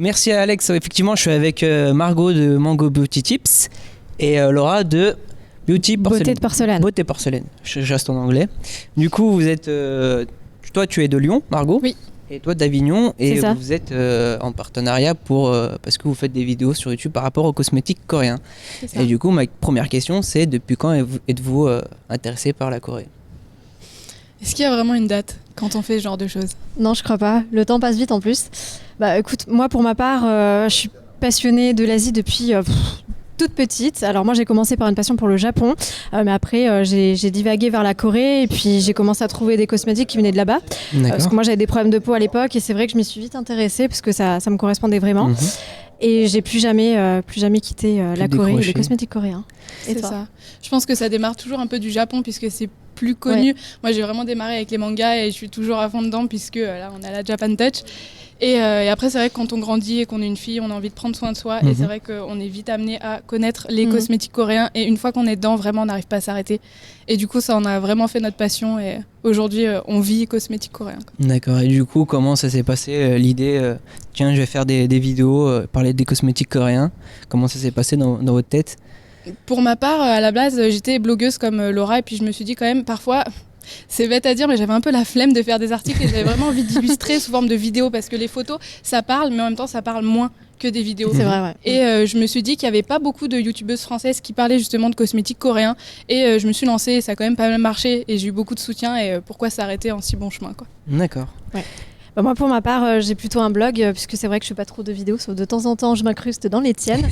merci à Alex. Effectivement, je suis avec Margot de Mango Beauty Tips et Laura de Beauty Porcelaine. Beauté de porcelaine. Beauté porcelaine. Je reste en anglais. Du coup, vous êtes. Toi, tu es de Lyon, Margot. Oui. Et toi d'Avignon. Et ça. vous êtes en partenariat parce que vous faites des vidéos sur YouTube par rapport aux cosmétiques coréens. C'est ça. Et du coup, ma première question, c'est depuis quand êtes-vous intéressé par la Corée ? Est-ce qu'il y a vraiment une date quand on fait ce genre de choses? Non, je crois pas. Le temps passe vite en plus. Bah écoute, moi pour ma part, je suis passionnée de l'Asie depuis toute petite. Alors moi j'ai commencé par une passion pour le Japon, mais après j'ai divagué vers la Corée et puis j'ai commencé à trouver des cosmétiques qui venaient de là-bas. Parce que moi j'avais des problèmes de peau à l'époque et c'est vrai que je m'y suis vite intéressée parce que ça me correspondait vraiment. Et j'ai plus jamais quitté la Corée et les cosmétiques coréens. Et C'est toi ? ça. Je pense que ça démarre toujours un peu du Japon puisque c'est plus connu. Ouais. Moi j'ai vraiment démarré avec les mangas et je suis toujours à fond dedans puisque là on a la Japan Touch. Et après c'est vrai que quand on grandit et qu'on est une fille, on a envie de prendre soin de soi et c'est vrai qu'on est vite amené à connaître les cosmétiques coréens et une fois qu'on est dedans, vraiment on n'arrive pas à s'arrêter. Et du coup ça on a vraiment fait notre passion et aujourd'hui on vit cosmétiques coréens. D'accord, et du coup comment ça s'est passé l'idée tiens je vais faire des vidéos, parler des cosmétiques coréens, comment ça s'est passé dans votre tête? Pour ma part, à la base, j'étais blogueuse comme Laura et puis je me suis dit quand même parfois, c'est bête à dire, mais j'avais un peu la flemme de faire des articles et j'avais vraiment envie d'illustrer sous forme de vidéos parce que les photos, ça parle, mais en même temps, ça parle moins que des vidéos. C'est vrai, ouais. Et je me suis dit qu'il n'y avait pas beaucoup de youtubeuses françaises qui parlaient justement de cosmétiques coréens et je me suis lancée et ça a quand même pas mal marché et j'ai eu beaucoup de soutien et pourquoi s'arrêter en si bon chemin, quoi. D'accord. Ouais. Bah moi pour ma part j'ai plutôt un blog puisque c'est vrai que je fais pas trop de vidéos sauf de temps en temps je m'incruste dans les tiennes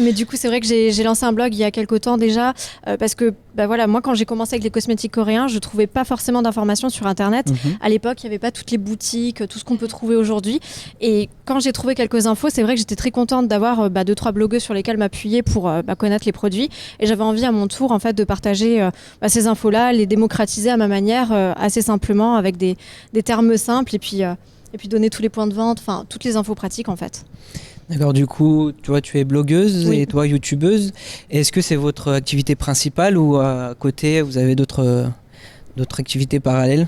mais du coup c'est vrai que j'ai lancé un blog il y a quelques temps déjà parce que bah voilà, moi quand j'ai commencé avec les cosmétiques coréens je trouvais pas forcément d'informations sur internet. À l'époque il y avait pas toutes les boutiques, tout ce qu'on peut trouver aujourd'hui et quand j'ai trouvé quelques infos c'est vrai que j'étais très contente d'avoir 2-3 blogueuses sur lesquelles m'appuyer pour connaître les produits et j'avais envie à mon tour en fait de partager ces infos là, les démocratiser à ma manière assez simplement avec des termes simples et puis donner tous les points de vente, enfin toutes les infos pratiques en fait. D'accord, du coup, toi tu es blogueuse Oui. et toi youtubeuse. Est-ce que c'est votre activité principale ou à côté vous avez d'autres activités parallèles?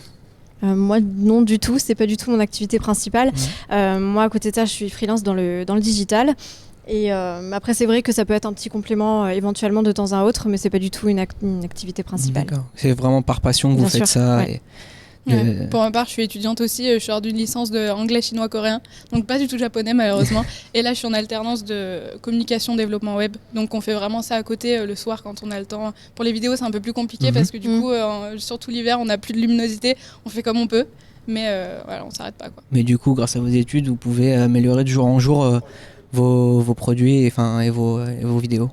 Moi non du tout, c'est pas du tout mon activité principale. Moi à côté de ça je suis freelance dans le digital. Et après c'est vrai que ça peut être un petit complément éventuellement de temps à autre, mais c'est pas du tout une activité principale. D'accord, c'est vraiment par passion que vous Bien faites sûr, ça. ouais. Ouais. Pour ma part, je suis étudiante aussi, je sors d'une licence de anglais, chinois, coréen, donc pas du tout japonais malheureusement. Et là, je suis en alternance de communication, développement web, donc on fait vraiment ça à côté le soir quand on a le temps. Pour les vidéos, c'est un peu plus compliqué parce que du coup, surtout l'hiver, on n'a plus de luminosité, on fait comme on peut, mais voilà, on s'arrête pas, quoi. Mais du coup, grâce à vos études, vous pouvez améliorer de jour en jour vos produits et vos vidéos.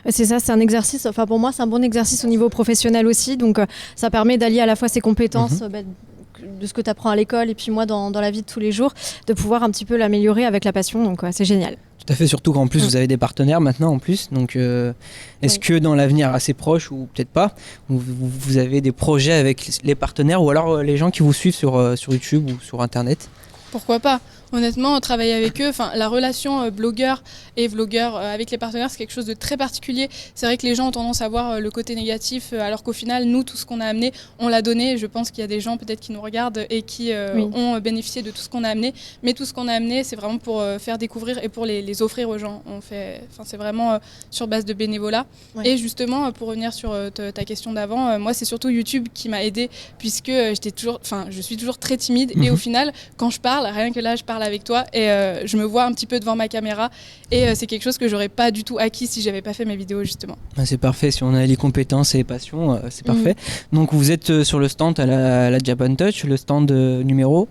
C'est ça, c'est un exercice, enfin pour moi c'est un bon exercice au niveau professionnel aussi, donc ça permet d'allier à la fois ses compétences de ce que tu apprends à l'école et puis moi dans la vie de tous les jours, de pouvoir un petit peu l'améliorer avec la passion, donc c'est génial. Tout à fait, surtout qu'en plus vous avez des partenaires maintenant en plus, donc est-ce que dans l'avenir assez proche ou peut-être pas, vous avez des projets avec les partenaires ou alors les gens qui vous suivent sur YouTube ou sur internet? Pourquoi pas ? Honnêtement, travailler avec eux, la relation blogueur et vlogueur avec les partenaires, c'est quelque chose de très particulier. C'est vrai que les gens ont tendance à voir le côté négatif, alors qu'au final, nous, tout ce qu'on a amené, on l'a donné. Je pense qu'il y a des gens peut-être qui nous regardent et qui ont bénéficié de tout ce qu'on a amené. Mais tout ce qu'on a amené, c'est vraiment pour faire découvrir et pour les offrir aux gens. C'est vraiment sur base de bénévolat. Ouais. Et justement, pour revenir sur ta question d'avant, moi, c'est surtout YouTube qui m'a aidée, puisque je suis toujours très timide. Et au final, quand je parle, rien que là, je parle avec toi et je me vois un petit peu devant ma caméra et c'est quelque chose que j'aurais pas du tout acquis si j'avais pas fait mes vidéos justement. C'est parfait, si on a les compétences et les passions, c'est parfait. Donc vous êtes sur le stand à la Japan Touch, le stand numéro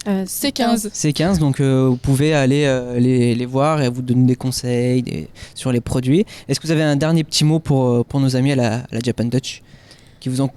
C15. C15, donc vous pouvez aller les voir et vous donner des conseils sur les produits. Est-ce que vous avez un dernier petit mot pour nos amis à la Japan Touch qui vous ont...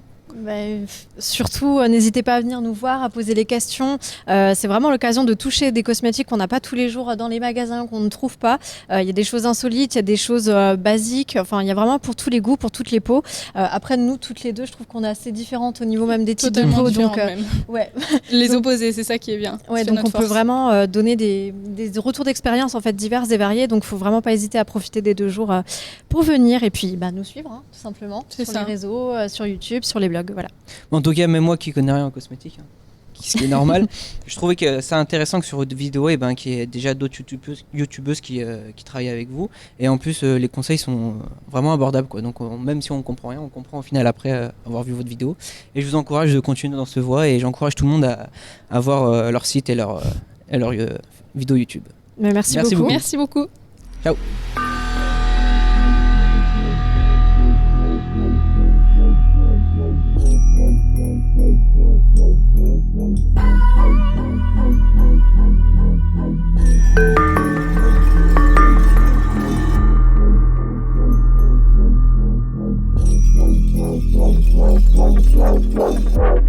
Surtout, n'hésitez pas à venir nous voir, à poser les questions. C'est vraiment l'occasion de toucher des cosmétiques qu'on n'a pas tous les jours dans les magasins, qu'on ne trouve pas. Il y a des choses insolites, il y a des choses basiques. Enfin, il y a vraiment pour tous les goûts, pour toutes les peaux. Après, nous, toutes les deux, je trouve qu'on est assez différentes au niveau même des types de peau. Donc, ouais. Les opposés, c'est ça qui est bien. Ouais, donc on peut vraiment donner des retours d'expérience en fait divers et variés. Donc, il faut vraiment pas hésiter à profiter des 2 jours pour venir et puis nous suivre, tout simplement, sur les réseaux, sur YouTube, sur les blogs. Voilà. En tout cas, même moi qui connais rien en cosmétique, ce qui est normal. Je trouvais que c'est intéressant que sur votre vidéo, qu'il y ait déjà d'autres youtubeuses qui travaillent avec vous. Et en plus, les conseils sont vraiment abordables, quoi. Donc, même si on comprend rien, on comprend au final après avoir vu votre vidéo. Et je vous encourage de continuer dans cette voie et j'encourage tout le monde à voir leur site et leur vidéo YouTube. Mais merci beaucoup. Merci beaucoup. Ciao. Wow.